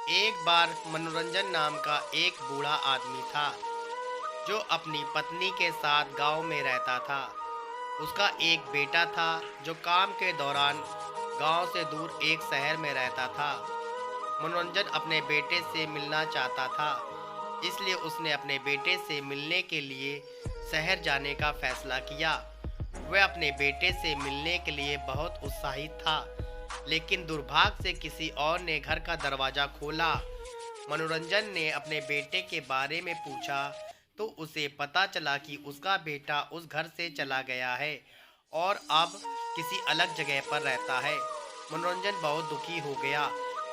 एक बार मनोरंजन नाम का एक बूढ़ा आदमी था जो अपनी पत्नी के साथ गांव में रहता था। उसका एक बेटा था जो काम के दौरान गांव से दूर एक शहर में रहता था। मनोरंजन अपने बेटे से मिलना चाहता था, इसलिए उसने अपने बेटे से मिलने के लिए शहर जाने का फैसला किया। वह अपने बेटे से मिलने के लिए बहुत उत्साहित था, लेकिन दुर्भाग्य से किसी और ने घर का दरवाज़ा खोला। मनोरंजन ने अपने बेटे के बारे में पूछा तो उसे पता चला कि उसका बेटा उस घर से चला गया है और अब किसी अलग जगह पर रहता है। मनोरंजन बहुत दुखी हो गया।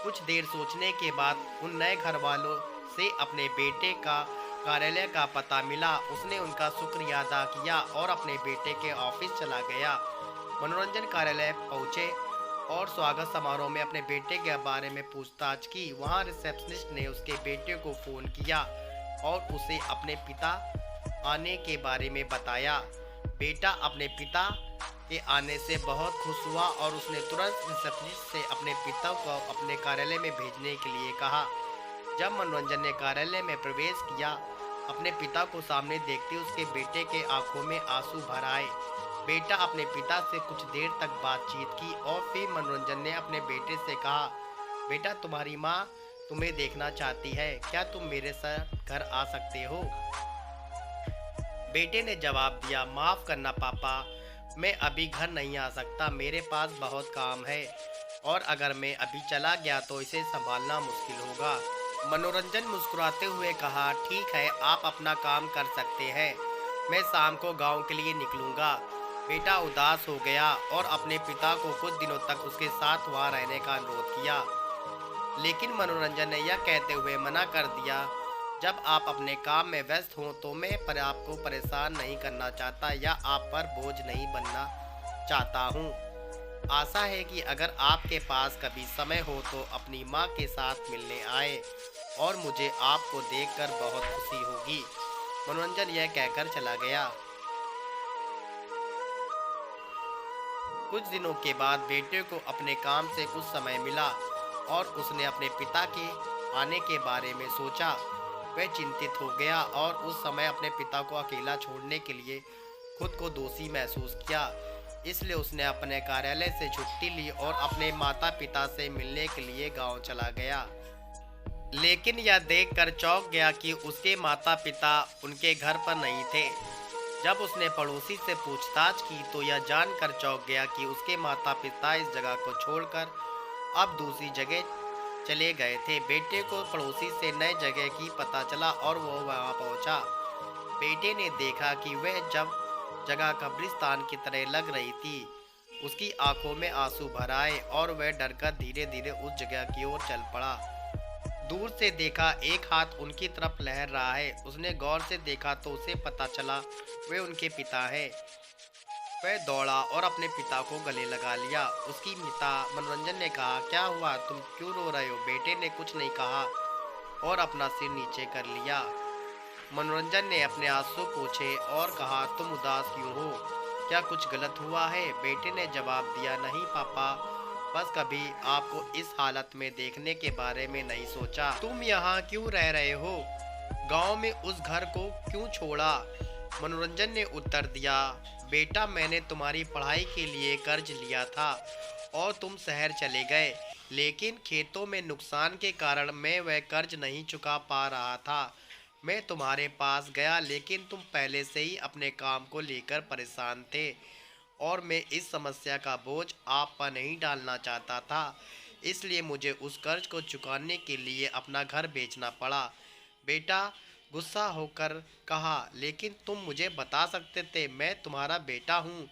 कुछ देर सोचने के बाद उन नए घर वालों से अपने बेटे का कार्यालय का पता मिला। उसने उनका शुक्रिया अदा किया और अपने बेटे के ऑफिस चला गया। मनोरंजन कार्यालय पहुंचे और स्वागत समारोह में अपने बेटे के बारे में पूछताछ की। वहां रिसेप्शनिस्ट ने उसके बेटे को फ़ोन किया और उसे अपने पिता आने के बारे में बताया। बेटा अपने पिता के आने से बहुत खुश हुआ और उसने तुरंत रिसेप्शनिस्ट से अपने पिता को अपने कार्यालय में भेजने के लिए कहा। जब मनोरंजन ने कार्यालय में प्रवेश किया, अपने पिता को सामने देखते उसके बेटे के आंखों में आंसू भर आए। बेटा अपने पिता से कुछ देर तक बातचीत की और फिर मनोरंजन ने अपने बेटे से कहा, बेटा तुम्हारी माँ तुम्हें देखना चाहती है, क्या तुम मेरे साथ घर आ सकते हो? बेटे ने जवाब दिया, माफ़ करना पापा, मैं अभी घर नहीं आ सकता, मेरे पास बहुत काम है और अगर मैं अभी चला गया तो इसे संभालना मुश्किल होगा। मनोरंजन मुस्कुराते हुए कहा, ठीक है, आप अपना काम कर सकते हैं, मैं शाम को गांव के लिए निकलूंगा। बेटा उदास हो गया और अपने पिता को कुछ दिनों तक उसके साथ वहाँ रहने का अनुरोध किया, लेकिन मनोरंजन ने यह कहते हुए मना कर दिया, जब आप अपने काम में व्यस्त हों तो मैं पर आपको परेशान नहीं करना चाहता या आप पर बोझ नहीं बनना चाहता हूँ। आशा है कि अगर आपके पास कभी समय हो तो अपनी माँ के साथ मिलने आए और मुझे आपको देखकर बहुत खुशी होगी। मनोरंजन यह कहकर चला गया। कुछ दिनों के बाद बेटे को अपने काम से कुछ समय मिला और उसने अपने पिता के आने के बारे में सोचा। वह चिंतित हो गया और उस समय अपने पिता को अकेला छोड़ने के लिए खुद को दोषी महसूस किया। इसलिए उसने अपने कार्यालय से छुट्टी ली और अपने माता पिता से मिलने के लिए गांव चला गया। लेकिन यह देखकर चौंक गया कि उसके माता पिता उनके घर पर नहीं थे। जब उसने पड़ोसी से पूछताछ की तो यह जानकर चौंक गया कि उसके माता पिता इस जगह को छोड़कर अब दूसरी जगह चले गए थे। बेटे को पड़ोसी से नई जगह की पता चला और वो वहां पहुंचा। बेटे ने देखा कि वह जब जगह कब्रिस्तान की तरह लग रही थी। उसकी आंखों में आंसू भर आए और वह डरकर धीरे धीरे उस जगह की ओर चल पड़ा। दूर से देखा एक हाथ उनकी तरफ लहर रहा है। उसने गौर से देखा तो उसे पता चला वे उनके पिता हैं। वह दौड़ा और अपने पिता को गले लगा लिया। उसकी पिता मनोरंजन ने कहा, क्या हुआ, तुम क्यों रो रहे हो? बेटे ने कुछ नहीं कहा और अपना सिर नीचे कर लिया। मनोरंजन ने अपने आंसू पोंछे और कहा, तुम उदास क्यों हो? क्या कुछ गलत हुआ है? बेटे ने जवाब दिया, नहीं पापा, बस कभी आपको इस हालत में देखने के बारे में नहीं सोचा। तुम यहाँ क्यों रह रहे हो? गांव में उस घर को क्यों छोड़ा? मनोरंजन ने उत्तर दिया, बेटा मैंने तुम्हारी पढ़ाई के लिए कर्ज लिया था और तुम शहर चले गए, लेकिन खेतों में नुकसान के कारण मैं वह कर्ज नहीं चुका पा रहा था। मैं तुम्हारे पास गया लेकिन तुम पहले से ही अपने काम को लेकर परेशान थे और मैं इस समस्या का बोझ आप पर नहीं डालना चाहता था, इसलिए मुझे उस कर्ज को चुकाने के लिए अपना घर बेचना पड़ा। बेटा गुस्सा होकर कहा, लेकिन तुम मुझे बता सकते थे, मैं तुम्हारा बेटा हूँ।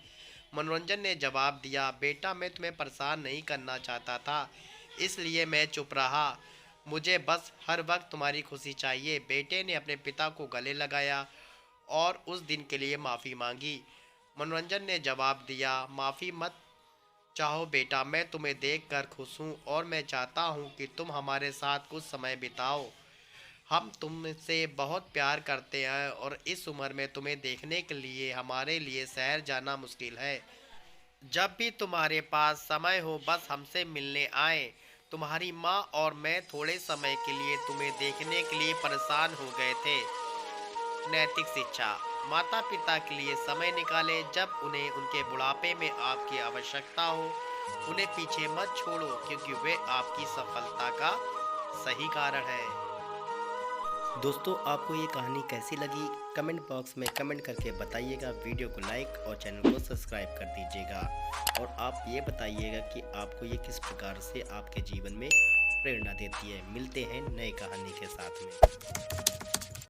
मनोरंजन ने जवाब दिया, बेटा मैं तुम्हें परेशान नहीं करना चाहता था, इसलिए मैं चुप रहा। मुझे बस हर वक्त तुम्हारी खुशी चाहिए। बेटे ने अपने पिता को गले लगाया और उस दिन के लिए माफ़ी मांगी। मनोरंजन ने जवाब दिया, माफ़ी मत चाहो बेटा, मैं तुम्हें देखकर खुश हूँ और मैं चाहता हूँ कि तुम हमारे साथ कुछ समय बिताओ। हम तुमसे बहुत प्यार करते हैं और इस उम्र में तुम्हें देखने के लिए हमारे लिए शहर जाना मुश्किल है। जब भी तुम्हारे पास समय हो बस हमसे मिलने आए। तुम्हारी माँ और मैं थोड़े समय के लिए तुम्हें देखने के लिए परेशान हो गए थे। नैतिक शिक्षा। माता पिता के लिए समय निकालें जब उन्हें उनके बुढ़ापे में आपकी आवश्यकता हो। उन्हें पीछे मत छोड़ो क्योंकि वे आपकी सफलता का सही कारण है। दोस्तों, आपको ये कहानी कैसी लगी कमेंट बॉक्स में कमेंट करके बताइएगा। वीडियो को लाइक और चैनल को सब्सक्राइब कर दीजिएगा और आप ये बताइएगा कि आपको ये किस प्रकार से आपके जीवन में प्रेरणा देती है। मिलते हैं नई कहानी के साथ में।